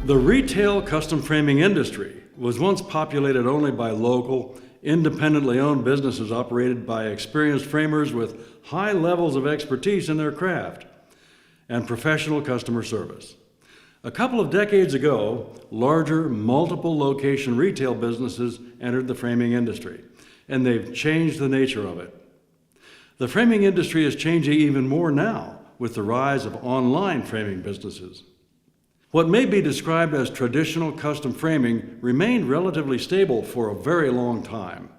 The retail custom framing industry was once populated only by local, independently owned businesses operated by experienced framers with high levels of expertise in their craft and professional customer service. A couple of decades ago, larger, multiple location retail businesses entered the framing industry, and they've changed the nature of it. The framing industry is changing even more now with the rise of online framing businesses. What may be described as traditional custom framing remained relatively stable for a very long time.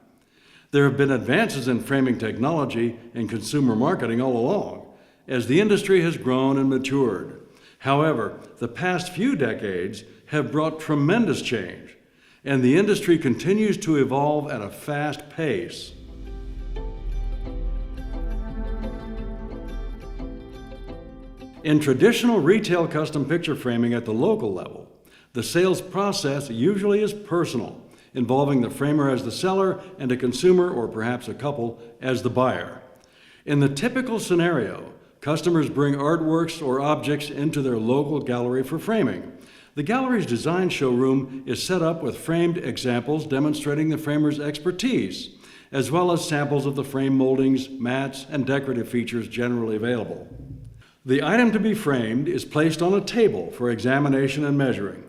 There have been advances in framing technology and consumer marketing all along, as the industry has grown and matured. However, the past few decades have brought tremendous change, and the industry continues to evolve at a fast pace. In traditional retail custom picture framing at the local level, the sales process usually is personal, involving the framer as the seller and a consumer, or perhaps a couple, as the buyer. In the typical scenario, customers bring artworks or objects into their local gallery for framing. The gallery's design showroom is set up with framed examples demonstrating the framer's expertise, as well as samples of the frame moldings, mats, and decorative features generally available. The item to be framed is placed on a table for examination and measuring,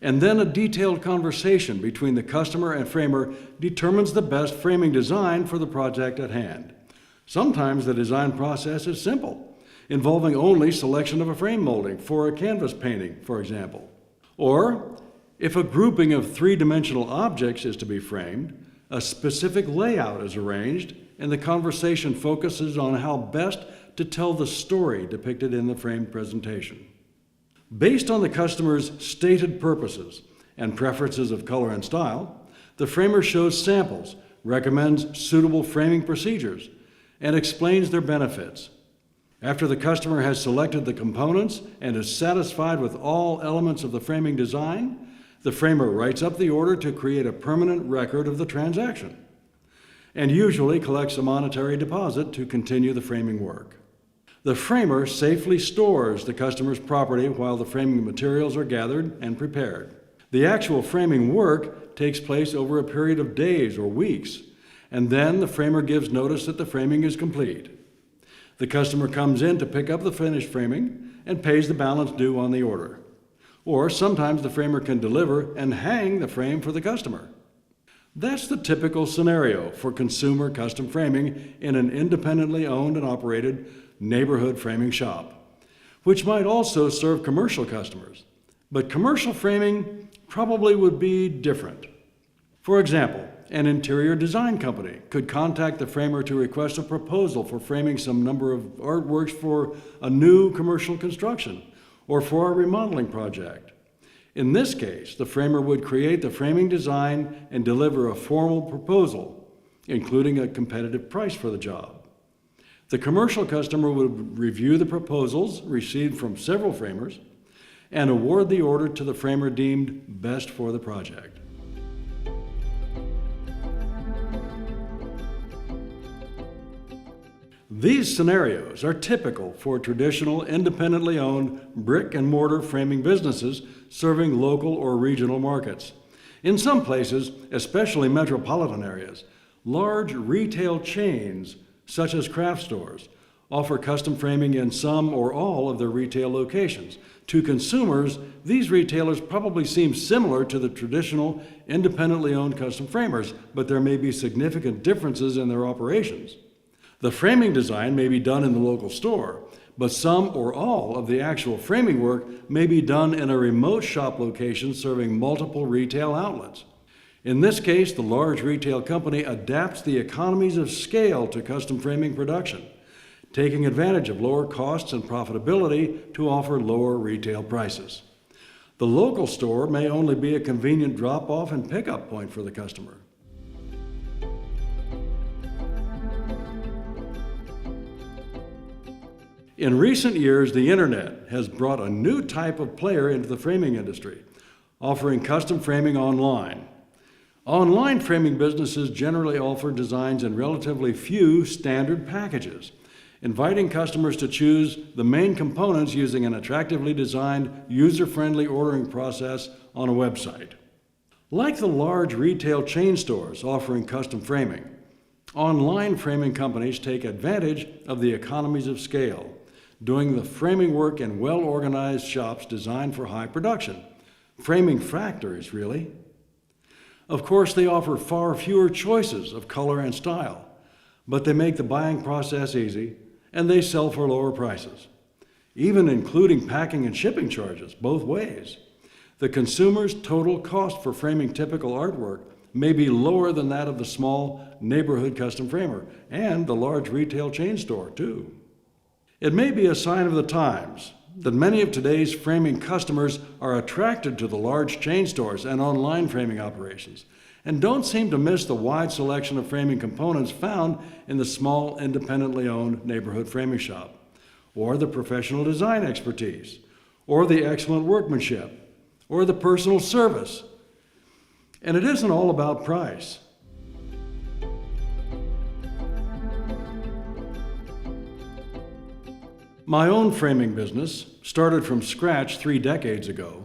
and then a detailed conversation between the customer and framer determines the best framing design for the project at hand. Sometimes the design process is simple, involving only selection of a frame molding for a canvas painting, for example. Or, if a grouping of three-dimensional objects is to be framed, a specific layout is arranged, and the conversation focuses on how best to tell the story depicted in the framed presentation. Based on the customer's stated purposes and preferences of color and style, the framer shows samples, recommends suitable framing procedures, and explains their benefits. After the customer has selected the components and is satisfied with all elements of the framing design, the framer writes up the order to create a permanent record of the transaction, and usually collects a monetary deposit to continue the framing work. The framer safely stores the customer's property while the framing materials are gathered and prepared. The actual framing work takes place over a period of days or weeks, and then the framer gives notice that the framing is complete. The customer comes in to pick up the finished framing and pays the balance due on the order. Or sometimes the framer can deliver and hang the frame for the customer. That's the typical scenario for consumer custom framing in an independently owned and operated neighborhood framing shop, which might also serve commercial customers. But commercial framing probably would be different. For example, an interior design company could contact the framer to request a proposal for framing some number of artworks for a new commercial construction or for a remodeling project. In this case, the framer would create the framing design and deliver a formal proposal, including a competitive price for the job. The commercial customer would review the proposals received from several framers and award the order to the framer deemed best for the project. These scenarios are typical for traditional, independently owned brick and mortar framing businesses serving local or regional markets. In some places, especially metropolitan areas, large retail chains such as craft stores offer custom framing in some or all of their retail locations. To consumers, these retailers probably seem similar to the traditional, independently owned custom framers, but there may be significant differences in their operations. The framing design may be done in the local store, but some or all of the actual framing work may be done in a remote shop location serving multiple retail outlets. In this case, the large retail company adapts the economies of scale to custom framing production, taking advantage of lower costs and profitability to offer lower retail prices. The local store may only be a convenient drop-off and pickup point for the customer. In recent years, the internet has brought a new type of player into the framing industry, offering custom framing online. Online framing businesses generally offer designs in relatively few standard packages, inviting customers to choose the main components using an attractively designed, user-friendly ordering process on a website. Like the large retail chain stores offering custom framing, online framing companies take advantage of the economies of scale, doing the framing work in well-organized shops designed for high production. Framing factories, really. Of course, they offer far fewer choices of color and style, but they make the buying process easy, and they sell for lower prices, even including packing and shipping charges both ways. The consumer's total cost for framing typical artwork may be lower than that of the small neighborhood custom framer and the large retail chain store, too. It may be a sign of the times that many of today's framing customers are attracted to the large chain stores and online framing operations and don't seem to miss the wide selection of framing components found in the small, independently owned neighborhood framing shop, or the professional design expertise, or the excellent workmanship, or the personal service. And it isn't all about price. My own framing business, started from scratch 3 decades ago,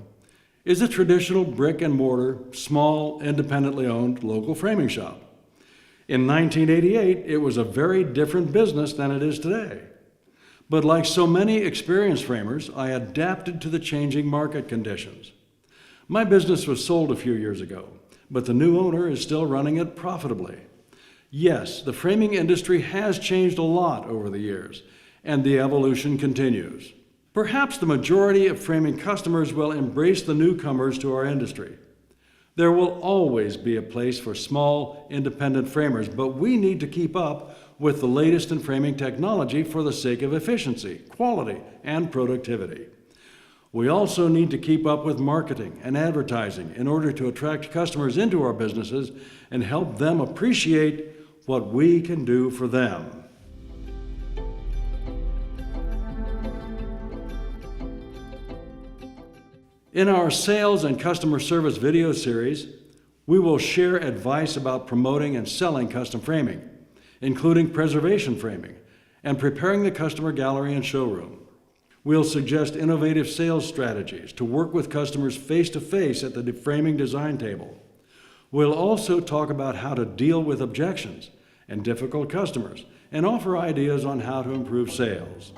is a traditional brick and mortar, small, independently owned local framing shop. In 1988, it was a very different business than it is today. But like so many experienced framers, I adapted to the changing market conditions. My business was sold a few years ago, but the new owner is still running it profitably. Yes, the framing industry has changed a lot over the years, and the evolution continues. Perhaps the majority of framing customers will embrace the newcomers to our industry. There will always be a place for small, independent framers, but we need to keep up with the latest in framing technology for the sake of efficiency, quality, and productivity. We also need to keep up with marketing and advertising in order to attract customers into our businesses and help them appreciate what we can do for them. In our sales and customer service video series, we will share advice about promoting and selling custom framing, including preservation framing and preparing the customer gallery and showroom. We'll suggest innovative sales strategies to work with customers face-to-face at the framing design table. We'll also talk about how to deal with objections and difficult customers and offer ideas on how to improve sales.